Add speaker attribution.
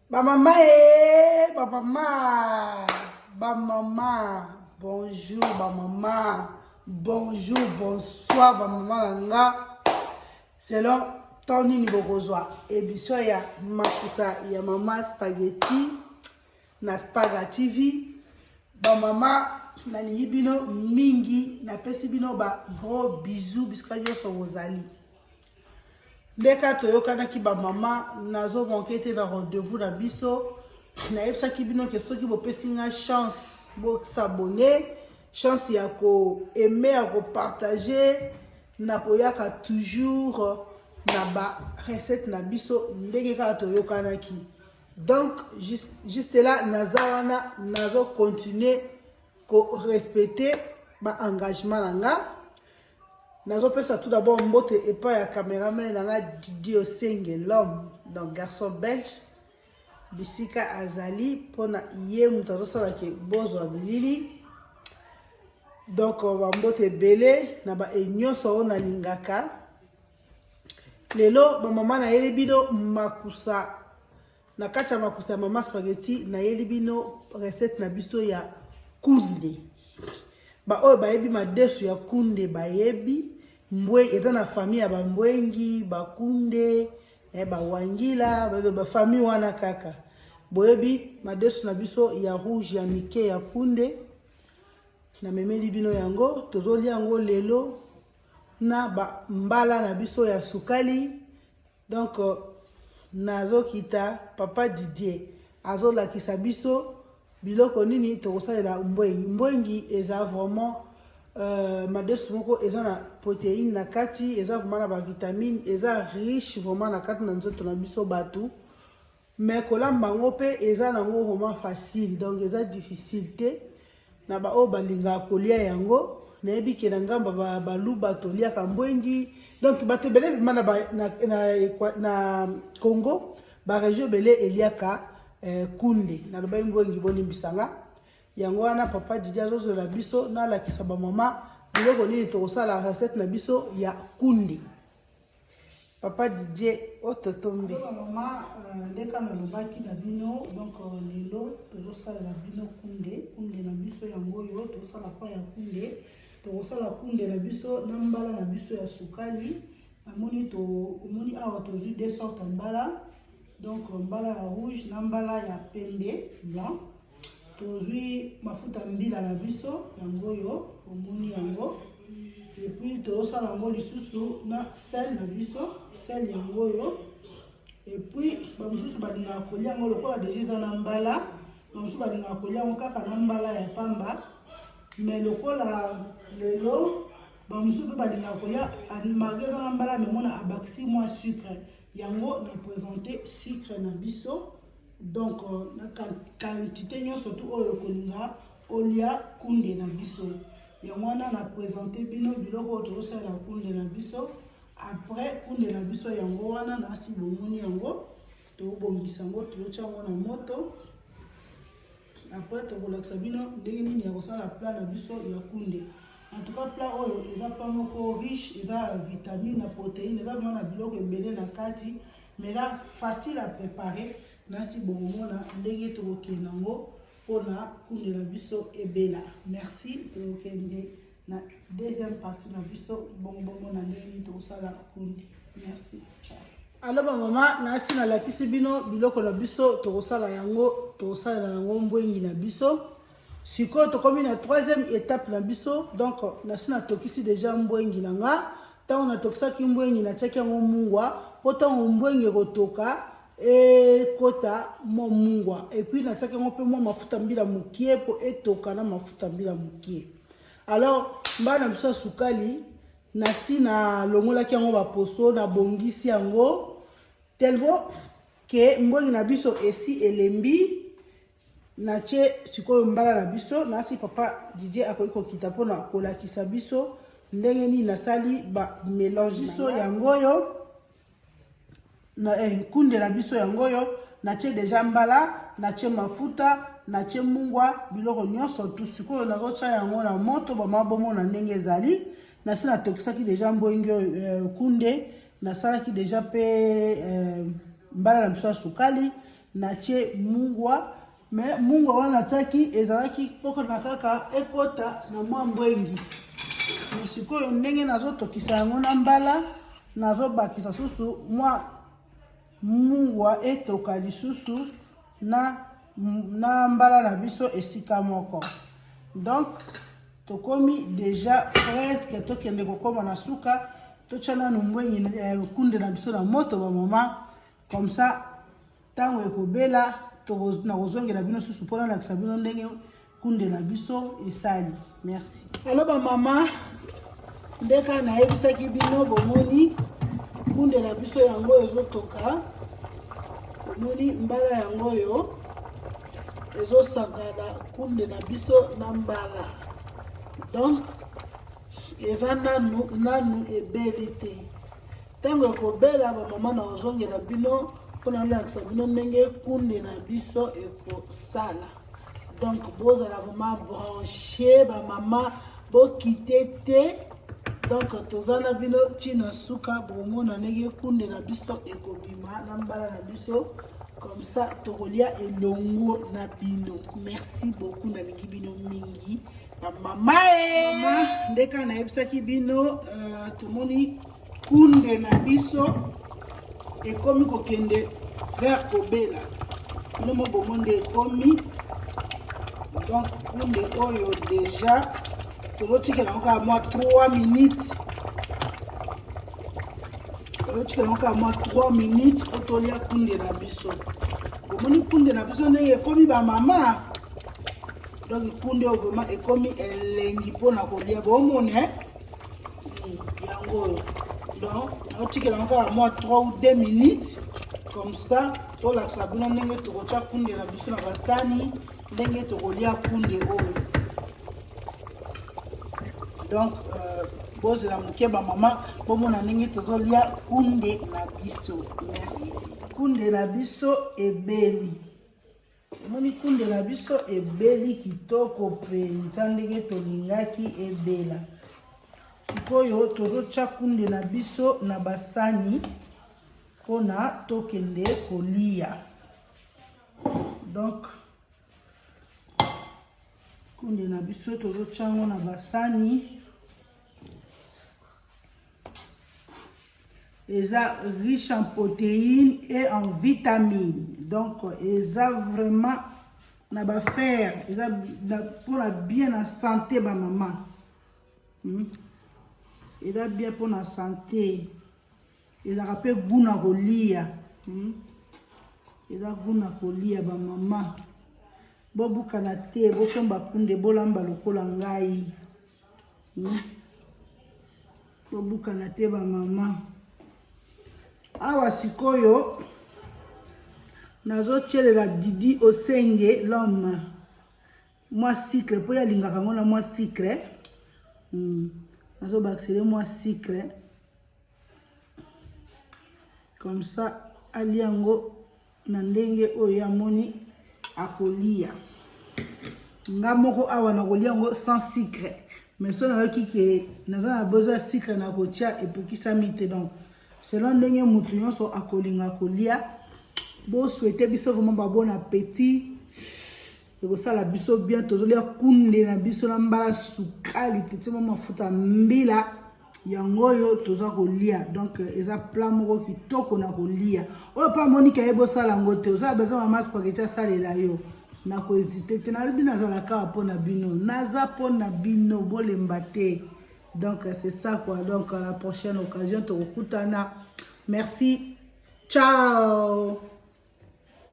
Speaker 1: Ba maman, ba maman, ba maman, bonjour, ba maman, bonjour, bonsoir, ba maman langa. Selon Tony Nibokozwa, émission ya makusa ya maman spaghetti na Spaga TV. Ba maman na bino mingi na pesi bino ba gros bisous biscuit yo wozali. Ndeka toyokana ki ba mama nazo manqué te na rendez-vous na biso na yebsa ki bino ke soki bo pesi nga chance bo s'abonner chance ya ko aimer ya ko partager na ko yaka toujours na ba recette na biso ndenge ka toyokana ki donc juste là nazawana nazo continuer ko respecter ba engagement nanga. Nazo pesa tout d'abord mbote et pas ya caméraman nanga Didier Osenge l'homme donc garçon belge bisika azali pona iye mutazo sala ke bozo abilili donc ba mbote belé na ba enyoso na lingaka lelo ba mama na yeli bino makusa na kati makusa mama spaghetti na yeli bino recette na biso ya kunde ba oyo ba yebi madesu ya kunde ba yebi mbwe eza na famille ya bambwengi bakunde ba wangila ba famille wana kaka boyebi madesu na biso ya rouge ya mike ya kunde na memeli bino yango tozoli yango lelo na ba mbala na biso ya sukali donc nazo kita papa Didier azola kisa biso biloko nini tokosalela mbwengi eza vraiment madesu moko eza na protéine na kati eza vraiment na ba vitamine eza riche vraiment na kati na nzoto na biso batu mais kolamba ngo pe eza nango vraiment facile donc eza difficile te na ba o balinga kolia yango na yebi ke na ngamba baluba tolia kambwengi donc bato belé na Congo ba région belé eliaka kunde na loba mbwengi boni bisanga yango wana papa Didier azozo la biso na la kisaba mama biloko nini tokosala recette na biso ya kunde papa Didier ototombe mama ndeka na lobaki na bino donc lelo tozosala na bino kunde na biso yango yo tozosala pa ya kunde tokosala kunde na biso na mbala na biso ya sukali omoni awa tozwi deux sortes mbala donc mbala ya rouge na mbala ya pembe blanc tozwi mafuta mbila na biso yango yo omoni yango et puis tozosala yango lisusu na sel na biso sel yango yo et puis bamosusu balingaka kolia yango lokola deja eza na mbala bamosusu balingaka kolia yango kaka na mbala ya pamba mais lokola lelo bamosusu mpe balingaka kolia malgré eza na mbala mais mona abakisi mwa sucre yango na présente sucre na biso donc na quantité nyonso tu oyo kolinga olia kunde na biso yango wana na présenter bino biloko oyo tozosala kunde na biso après kunde na biso yango wana nasi bomoni yango tobongisa yango tozotya yango na moto après tokolakisa bino ndenge nini ya kosala plat na biso ya kunde en tout cas plat oyo eza plat moko riche eza vitamine na protéine eza vraiment na biloko ebele na kati mais là facile à préparer nasi bomona ndenge tokokende nango pona kunde na biso ebela merci tokende na deuxième partie na biso bongo na ndenge tokosala kunde merci ciao. Alors mama nasi na lakisi bino biloko na biso tokosala yango mbwengi na biso sikoyo tokomi na troisième étape na biso donc nasi na tokisi déjà mbwengi nanga ntango na tokisaki mbwengi na tiaki yango mungwa po ntango mbwengi kotoka kota mo mungwa et puis na tiaki yango mpe mwa mafuta mbila mokie po etoka na mafuta mbila mokie alors mbala na biso ya sukali nasi na longolaki yango baposo na bongisi yango tellement ke mbwengi na biso esi elembi na tie sikoyo mbala na biso nasi papa Didier akoki kokita mpona kolakisa biso ndenge nini nasali ba mélange biso yango yo na kunde na biso yango yo na tie déjà mbala na tie mafuta na tie mungwa biloko nyonso tu sikoyo nazotya yango na moto bamabomona ndenge ezali nasi na tokisaki déjà mbwengi kunde nasalaki déjà pe mbala na biso ya sukali natie mungwa mais mungwa wana taki ezalaki poko na kaka ekota na mwa mbwengi sikoyo ndenge nazotokisa yango na mbala nazobakisa susu mwa mungwa etoka lisusu na mbala na biso esika moko. Donc tokomi déjà presque tokende kokoma na suka tochana numbwenyi kunde na biso na moto ba mama comme ça tango ekobela na kozongela bino susu pona na kisabino ndenge kunde na biso esali. Merci. Alors ba mama ndeka na yebisaki bino bomoni kunde na biso yango ezotoka bomoni mbala yango yo ezosangana kunde na biso na mbala. Donc eza nanu ebeli te ntango ekobela bamama na ozongela bino mpona olakisa bino ndenge kunde na biso ekosala. Donc bozala vraiment branché bamama bokite te. Donc toza na bino ntina suka bomona ndenge kunde na biso ekobima na mbala na biso comme ça tokolia elongo na bino. Merci beaucoup nalingi bino mingi mama ndeka na yebisaki bino tomoni kunde na biso ekomi kokende vers kobela bino mo bomonde ekomi. Donc kunde oyo déjà tozotikela yango kaka mwa 3 minutes tozotikela yango kaka mwa 3 minutes po tolia kunde na biso. Bomoni kunde na biso ndenge ekomi bamama. Donc kunde oyo vraiment ekomi elengi mpona kolia bomoni yango oyo. Donc naotikela yango kaka mwa 3 ou 2 minutes comme ça tolakisa bino ndenge tokotia kunde na biso na basani ndenge tokolia kunde oyo. Donc bozela moke bamama bomona ndenge tozolia kunde na biso. Merci. Kunde na biso ebeli moni kunde na biso ebeli kitoko mpenza ndenge tolingaki ebela. Sikoyo tozotia kunde na biso na basani mpona tokende kolia. Donc kunde na biso tozotia yango na basani eza riche en protéines et en vitamines. Donc eza vraiment na ba fer eza pour la bien la santé ba maman. Eza bien pour la santé. Eza rappel guna kolia. Eza guna kolia ba maman. Bobuka na te bokomba kunde bolamba lokola ngai. Bobuka na te ba maman. Awa sikoyo nazochelela Didi Osenge l'homme moi sucre po ya lingaka ngona moi sucre nazo baxele moi sucre comme ça aliango na ndenge oyo ya moni akolia nga moko awa na kolia ngo sans sucre mais so na kike naza na besoin sucre na kotia epokisa mite. Donc selon ndenge mutu nyonso akolinga kolia bo souhaiter biso vraiment ba bon appétit ekosala biso bien tozolia kunde na biso na mbala sukali tetima mafuta mbila yango oyo toza kolia. Donc eza plat moko kitoko na kolia oyo pa Monica yebosala ngo te oza besoin mama spaghetti asalela yo na ko hésiter te na bino za la ka pona bino naza pona bino bolemba te. Donc c'est ça quoi. Donc à la prochaine occasion, tu recouteras. Merci. Ciao.